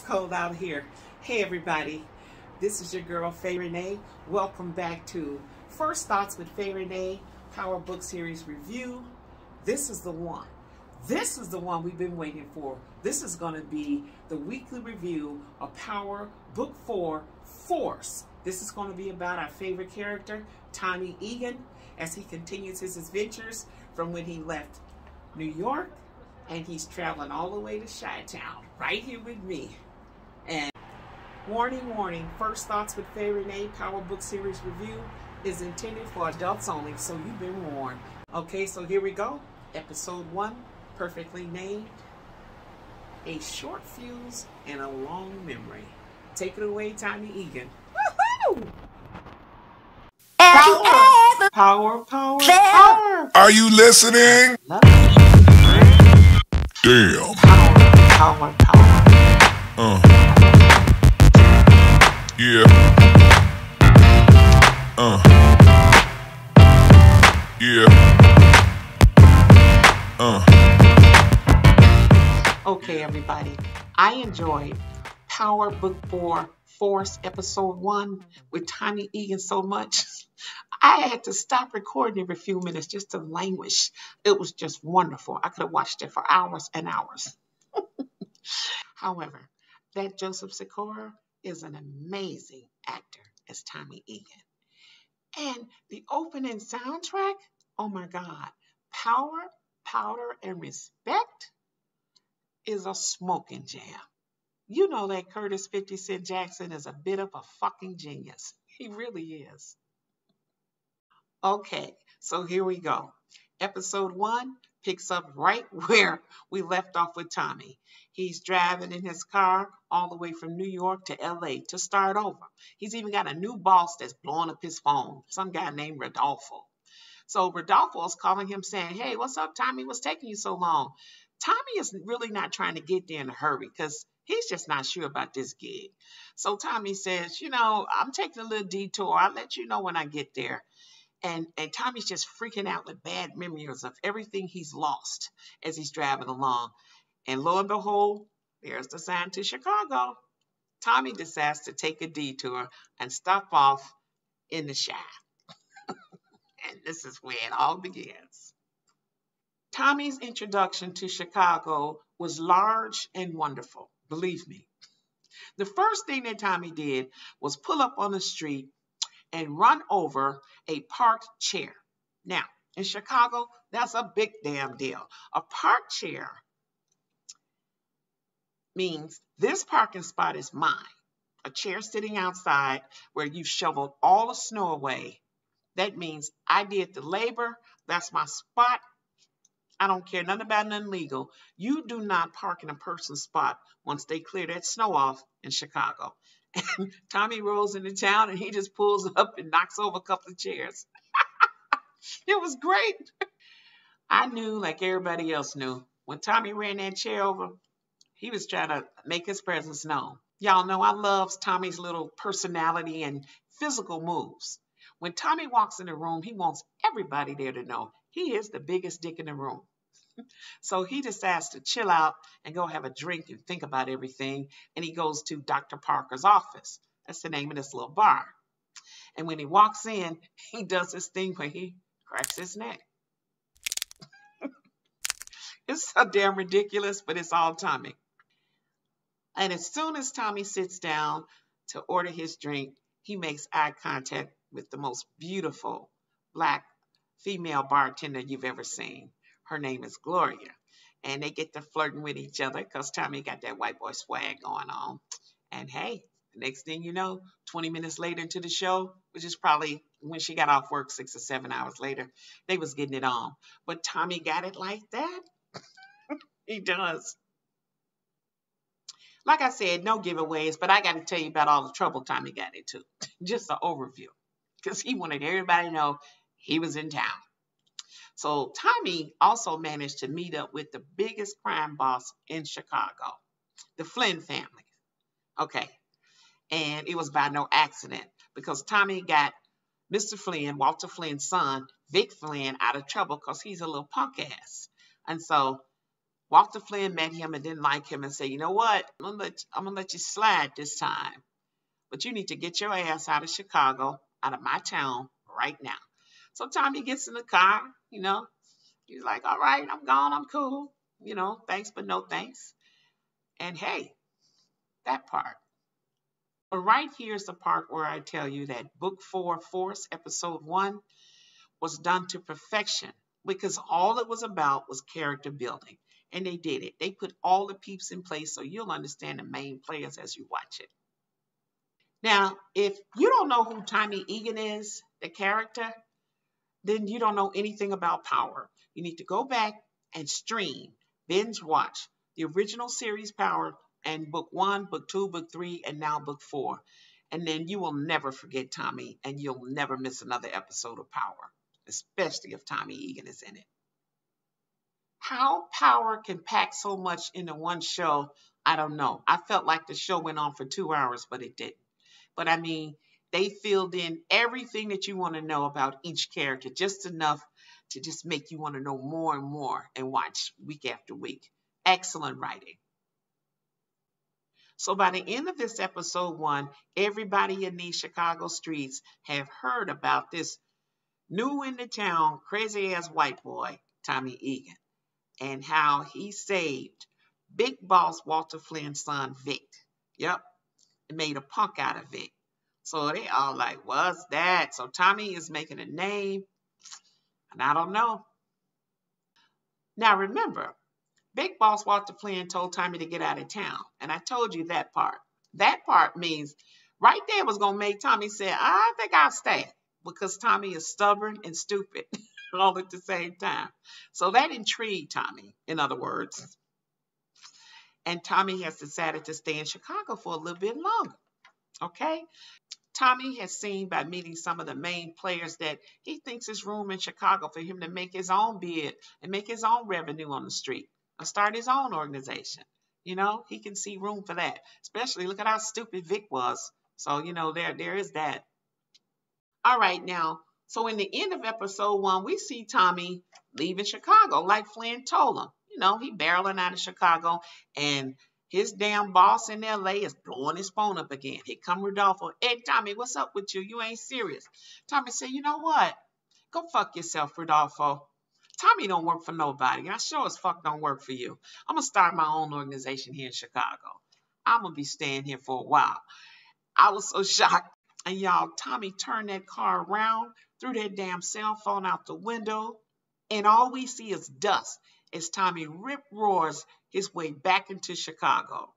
cold out here. Hey everybody, this is your girl Faye Renee. Welcome back to First Thoughts with Faye Renee, Power Book Series Review. This is the one. This is the one we've been waiting for. This is going to be the weekly review of Power Book 4, Force. This is going to be about our favorite character, Tommy Egan, as he continues his adventures from when he left New York, and he's traveling all the way to Chi-Town, right here with me. And warning, warning, First Thoughts with Faye Renee, Power Book Series Review is intended for adults only, so you've been warned. Okay, so here we go. Episode 1, perfectly named, A Short Fuse and a Long Memory. Take it away, Tommy Egan. Woohoo! Power, power, power, power. Are you listening? Damn. Power, power, power. Yeah. Yeah. Okay, everybody. I enjoyed Power Book 4, Force, Episode 1 with Tommy Egan so much. I had to stop recording every few minutes just to languish. It was just wonderful. I could have watched it for hours and hours. However, that Joseph is an amazing actor as Tommy Egan. And the opening soundtrack, oh my God, Power, Powder, and Respect is a smoking jam. You know that Curtis 50 Cent Jackson is a bit of a fucking genius. He really is. Okay, so here we go. Episode 1 picks up right where we left off with Tommy. He's driving in his car all the way from New York to LA to start over. He's even got a new boss that's blowing up his phone, some guy named Rodolfo. So Rodolfo is calling him saying, hey, what's up, Tommy? What's taking you so long? Tommy is really not trying to get there in a hurry because he's just not sure about this gig. So Tommy says, you know, I'm taking a little detour. I'll let you know when I get there. And Tommy's just freaking out with bad memories of everything he's lost as he's driving along. And lo and behold, there's the sign to Chicago. Tommy decides to take a detour and stop off in the Chi. And this is where it all begins. Tommy's introduction to Chicago was large and wonderful, believe me. The first thing that Tommy did was pull up on the street and run over a parked chair. Now, in Chicago, that's a big damn deal. A parked chair means this parking spot is mine. A chair sitting outside where you shoveled all the snow away. That means I did the labor. That's my spot. I don't care nothing about nothing legal. You do not park in a person's spot once they clear that snow off in Chicago. And Tommy rolls into town and he just pulls up and knocks over a couple of chairs. It was great. I knew, like everybody else knew, when Tommy ran that chair over, he was trying to make his presence known. Y'all know I love Tommy's little personality and physical moves. When Tommy walks in the room, he wants everybody there to know he is the biggest dick in the room. So he decides to chill out and go have a drink and think about everything. And he goes to Dr. Parker's office. That's the name of this little bar. And when he walks in, he does this thing where he cracks his neck. It's so damn ridiculous, but it's all Tommy. And as soon as Tommy sits down to order his drink, he makes eye contact with the most beautiful black female bartender you've ever seen. Her name is Gloria. And they get to flirting with each other because Tommy got that white boy swag going on. And hey, the next thing you know, 20 minutes later into the show, which is probably when she got off work 6 or 7 hours later, they was getting it on. But Tommy got it like that. He does. Like I said, no giveaways, but I got to tell you about all the trouble Tommy got into. Just an overview. Because he wanted everybody to know he was in town. So Tommy also managed to meet up with the biggest crime boss in Chicago, the Flynn family. Okay. And it was by no accident because Tommy got Mr. Flynn, Walter Flynn's son, Vic Flynn, out of trouble because he's a little punk ass. And so Walter Flynn met him and didn't like him and said, you know what? I'm gonna let you slide this time. But you need to get your ass out of Chicago, out of my town right now. So Tommy gets in the car, he's like, all right, I'm gone, I'm cool. Thanks, but no thanks. And hey, that part. But right here's the part where I tell you that Book 4, Force, Episode 1 was done to perfection because all it was about was character building. And they did it. They put all the peeps in place so you'll understand the main players as you watch it. Now, if you don't know who Tommy Egan is, the character, then you don't know anything about Power. You need to go back and stream, binge watch the original series Power and Book 1, Book 2, Book 3, and now Book 4. And then you will never forget Tommy, and you'll never miss another episode of Power, especially if Tommy Egan is in it. How Power can pack so much into one show, I don't know. I felt like the show went on for 2 hours, but it didn't. But I mean, they filled in everything that you want to know about each character, just enough to just make you want to know more and more and watch week after week. Excellent writing. So by the end of this episode 1, everybody in these Chicago streets have heard about this new in the town, crazy ass white boy, Tommy Egan, and how he saved Big Boss Walter Flynn's son, Vic. Yep. Made a punk out of Vic. So they all like, what's that? So Tommy is making a name, and I don't know. Now remember, Big Boss Walter Flynn told Tommy to get out of town, and I told you that part. That part means right there was going to make Tommy say, I think I'll stay, because Tommy is stubborn and stupid all at the same time. So that intrigued Tommy, in other words. And Tommy has decided to stay in Chicago for a little bit longer. Okay? Tommy has seen by meeting some of the main players that he thinks there's room in Chicago for him to make his own bid and make his own revenue on the street and start his own organization. He can see room for that. Especially look at how stupid Vic was. So, there is that. All right, now, so in the end of episode 1, we see Tommy leaving Chicago like Flynn told him. He barreling out of Chicago, and his damn boss in LA is blowing his phone up again. Here come Rodolfo. Hey, Tommy, what's up with you? You ain't serious. Tommy said, you know what? Go fuck yourself, Rodolfo. Tommy don't work for nobody, and I sure as fuck don't work for you. I'm going to start my own organization here in Chicago. I'm going to be staying here for a while. I was so shocked. And y'all, Tommy turned that car around, threw that damn cell phone out the window, and all we see is dust as Tommy rip-roars his way back into Chicago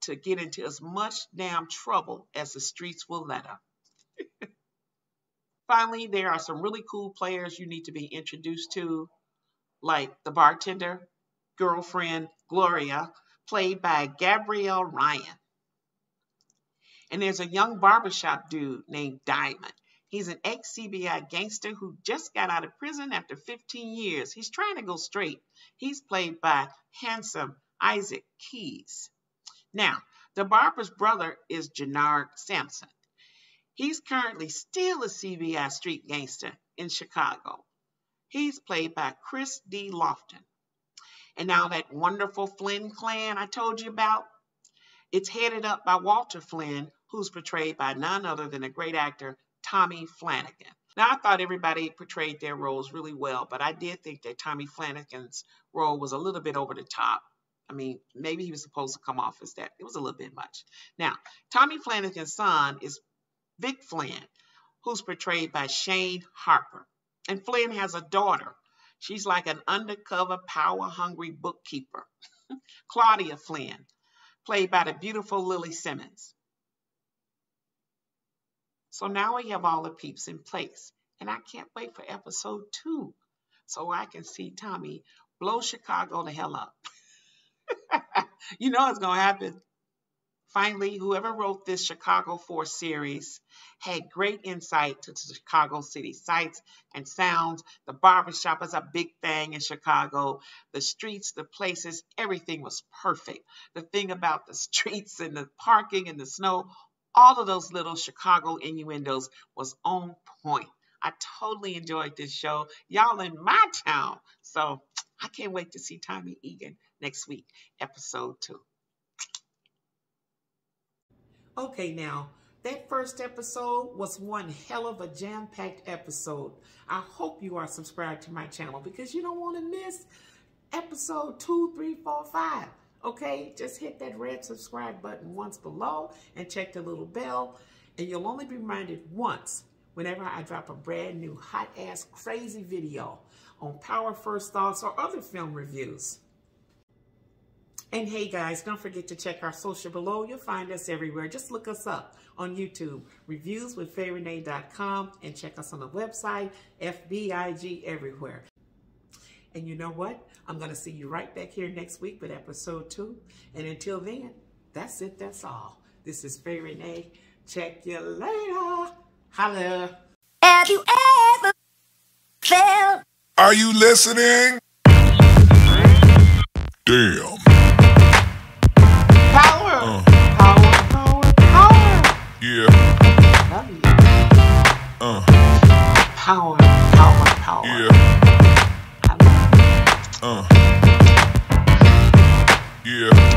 to get into as much damn trouble as the streets will let him. Finally, there are some really cool players you need to be introduced to, like the bartender girlfriend, Gloria, played by Gabrielle Ryan. And there's a young barbershop dude named Diamond. He's an ex-CBI gangster who just got out of prison after 15 years. He's trying to go straight. He's played by handsome Isaac Keys. Now, the barber's brother is Jannard Sampson. He's currently still a CBI street gangster in Chicago. He's played by Chris D. Lofton. And now that wonderful Flynn clan I told you about, it's headed up by Walter Flynn, who's portrayed by none other than a great actor, Tommy Flanagan. Now, I thought everybody portrayed their roles really well, but I did think that Tommy Flanagan's role was a little bit over the top. I mean, maybe he was supposed to come off as that. It was a little bit much. Now, Tommy Flanagan's son is Vic Flynn, who's portrayed by Shane Harper. And Flynn has a daughter. She's like an undercover, power-hungry bookkeeper, Claudia Flynn, played by the beautiful Lily Simmons. So now we have all the peeps in place, and I can't wait for episode 2 so I can see Tommy blow Chicago the hell up. You know it's going to happen. Finally, whoever wrote this Chicago 4 series had great insight to the Chicago city sights and sounds. The barbershop is a big thing in Chicago. The streets, the places, everything was perfect. The thing about the streets and the parking and the snow, all of those little Chicago innuendos was on point. I totally enjoyed this show. Y'all in my town. So I can't wait to see Tommy Egan next week, episode 2. Okay, now, that first episode was one hell of a jam-packed episode. I hope you are subscribed to my channel because you don't want to miss episode 2, 3, 4, 5. Okay, just hit that red subscribe button once below and check the little bell, and you'll only be reminded once whenever I drop a brand new hot-ass crazy video on Power First Thoughts or other film reviews. And hey guys, don't forget to check our social below. You'll find us everywhere. Just look us up on YouTube, reviewswithfayerenee.com, and check us on the website, FBIG everywhere. And you know what? I'm going to see you right back here next week with episode 2. And until then, that's it. That's all. This is Faye Renee. Check you later. Holla. Have you ever felt? Are you listening? Damn. Power. Power, power, power. Yeah. Love you. Power. Power, power. Yeah. I love you. Yeah.